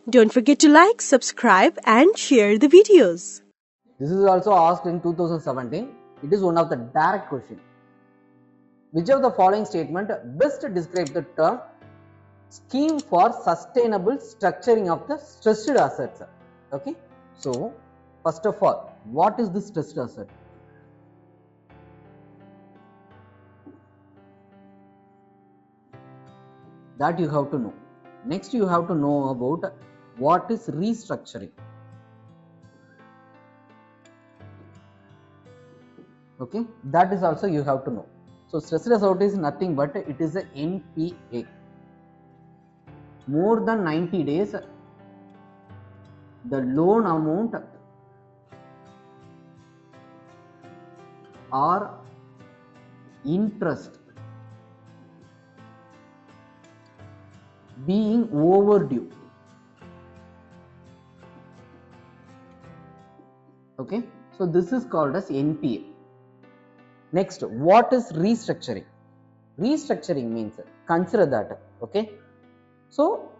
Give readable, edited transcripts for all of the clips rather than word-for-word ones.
Don't forget to like, subscribe and share the videos. This is also asked in 2017. It is one of the direct question. Which of the following statement best describes the term scheme for sustainable structuring of the stressed assets? Okay. So, first of all, what is the stressed asset? That you have to know. Next, you have to know about what is restructuring. Okay, that is also you have to know. So stressed asset is nothing but it is a NPA. More than 90 days, the loan amount or interest being overdue. Okay, so this is called as NPA. Next, what is restructuring? Restructuring means, consider that. Okay, so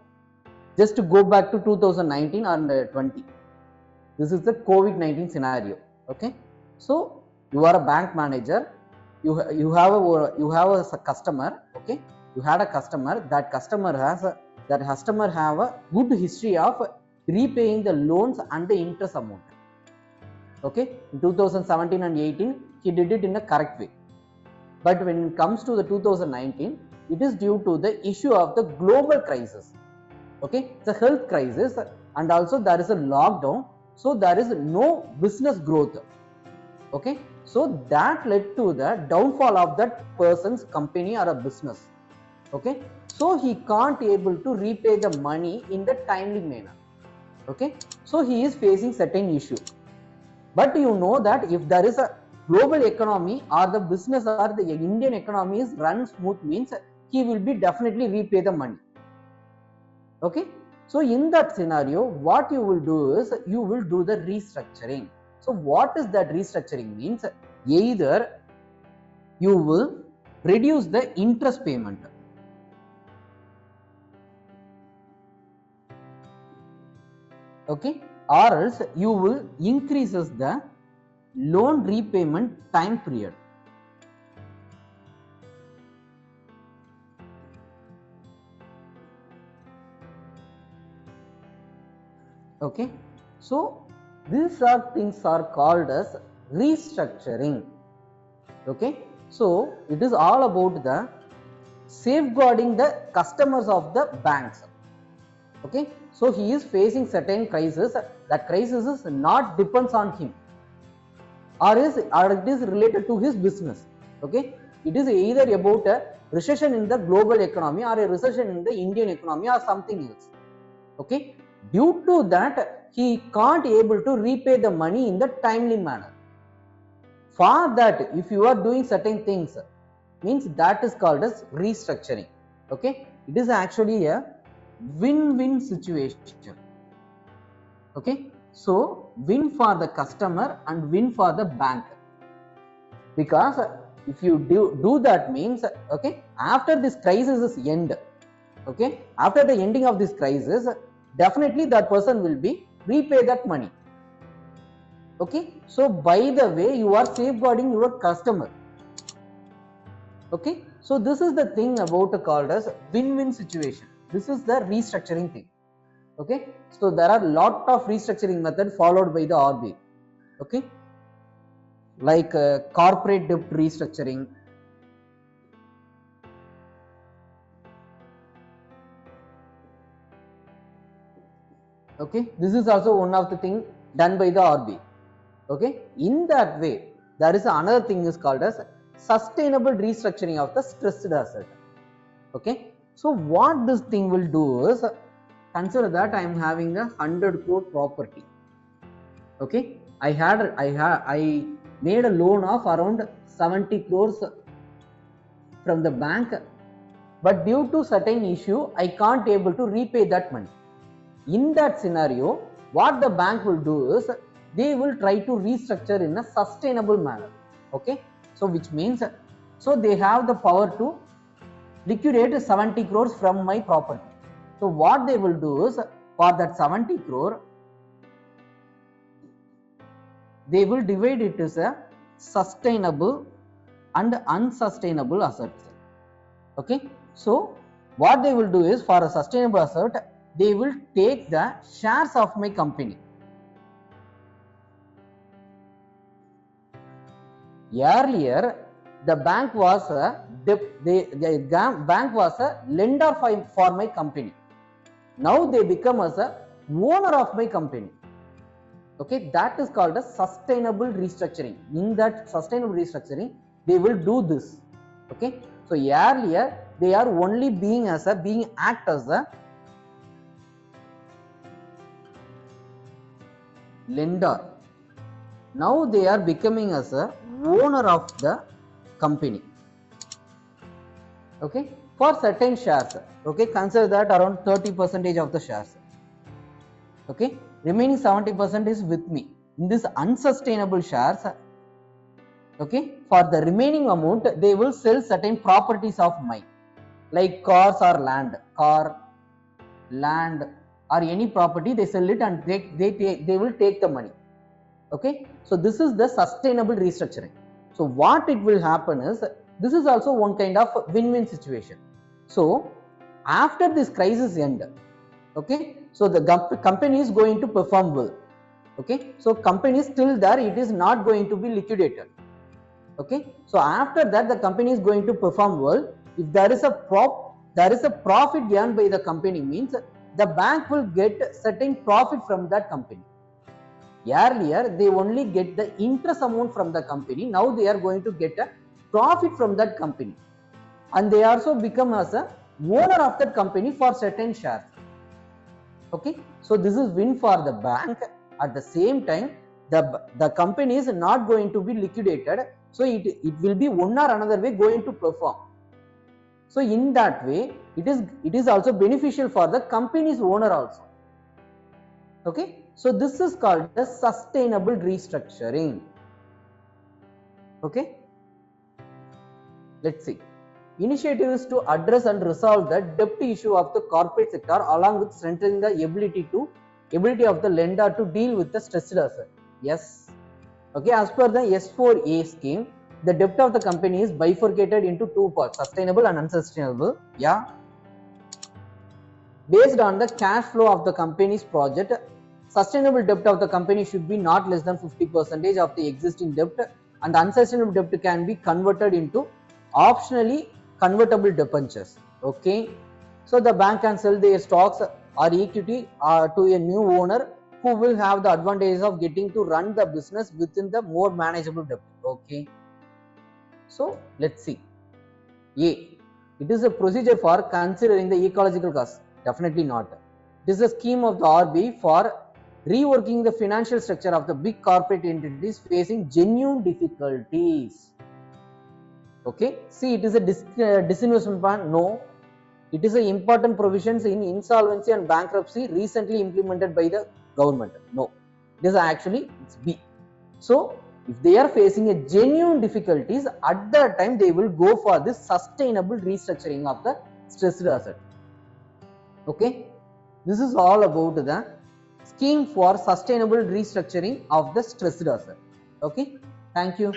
just to go back to 2019 and 20, this is the COVID-19 scenario. Okay, so you are a bank manager, you have a customer. Okay, you had a customer. That customer have a good history of repaying the loans and the interest amount. Okay, in 2017 and 18 he did it in a correct way, but when it comes to the 2019, it is due to the issue of the global crisis. Okay, it's a health crisis and also there is a lockdown, so there is no business growth. Okay, so that led to the downfall of that person's company or a business. Okay, so he can't able to repay the money in the timely manner. Okay, so he is facing certain issue. But you know that if there is a global economy or the business or the Indian economy is run smooth, means he will be definitely repay the money. Okay, so in that scenario, what you will do is you will do the restructuring. So what is that restructuring means? Either you will reduce the interest payment. Okay, or else you will increases the loan repayment time period. Okay, so these are things are called as restructuring. Okay, so it is all about the safeguarding the customers of the banks. Okay, so he is facing certain crisis. That crisis is not depends on him, or it is related to his business. Okay, it is either about a recession in the global economy or a recession in the Indian economy or something else. Okay, due to that he can't able to repay the money in the timely manner. For that, if you are doing certain things, means that is called as restructuring. Okay, it is actually a win-win situation. Okay, so win for the customer and win for the bank, because if you do that means, okay, after this crisis is end, okay, after the ending of this crisis, definitely that person will be repay that money. Okay, so by the way you are safeguarding your customer. Okay, so this is the thing about called as win-win situation. This is the restructuring thing. Okay, so there are lot of restructuring method followed by the RBI. Okay, like corporate debt restructuring. Okay, this is also one of the thing done by the RBI. Okay, in that way there is another thing is called as sustainable restructuring of the stressed asset. Okay, so what this thing will do is, consider that I am having a 100 crore property. Okay, I made a loan of around 70 crores from the bank, but due to certain issue I can't able to repay that money. In that scenario, what the bank will do is they will try to restructure in a sustainable manner. Okay, so which means, so they have the power to liquidate 70 crores from my property. So what they will do is for that 70 crore, they will divide it as a sustainable and unsustainable assets. Okay, so what they will do is, for a sustainable asset, they will take the shares of my company. Earlier, the bank was a bank was a lender for my company. Now they become as a owner of my company. Okay, that is called a sustainable restructuring. In that sustainable restructuring, they will do this. Okay, so earlier they are only being act as a lender. Now they are becoming as a owner of the company. Okay, for certain shares. Okay, consider that around 30% of the shares. Okay, remaining 70% is with me. In this unsustainable shares, okay, for the remaining amount, they will sell certain properties of mine, like cars or land, or any property. They sell it and they will take the money. Okay, so this is the sustainable restructuring. So what it will happen is, this is also one kind of win-win situation. So after this crisis end, okay, so the company is going to perform well. Okay, so company is still there, it is not going to be liquidated. Okay, so after that the company is going to perform well. If there is a profit earned by the company, means the bank will get certain profit from that company. Earlier they only get the interest amount from the company. Now they are going to get a profit from that company, and they also become as a owner of that company for certain shares. Okay, so this is win for the bank. At the same time, the company is not going to be liquidated, so it will be one or another way going to perform. So in that way, it is also beneficial for the company's owner also. Okay, so this is called the sustainable restructuring. Okay, let's see. Initiative is to address and resolve the debt issue of the corporate sector, along with strengthening the ability of the lender to deal with the stressed asset. Yes. Okay, as per the S4A scheme, the debt of the company is bifurcated into two parts, sustainable and unsustainable. Yeah. Based on the cash flow of the company's project, sustainable debt of the company should be not less than 50% of the existing debt, and the unsustainable debt can be converted into optionally convertible debentures. Okay, so the bank can sell their stocks or equity to a new owner who will have the advantage of getting to run the business within the more manageable debt. Okay, so let's see. A, it is a procedure for considering the ecological cost. Definitely not. It is a scheme of the RBI for reworking the financial structure of the big corporate entities facing genuine difficulties. Okay, see, it is a disinvestment plan. No, it is an important provisions in insolvency and bankruptcy recently implemented by the government. No, it is actually, it's B. So if they are facing a genuine difficulties, at that time they will go for this sustainable restructuring of the stressed asset. Okay, this is all about the scheme for sustainable restructuring of the stressed asset. Okay, thank you.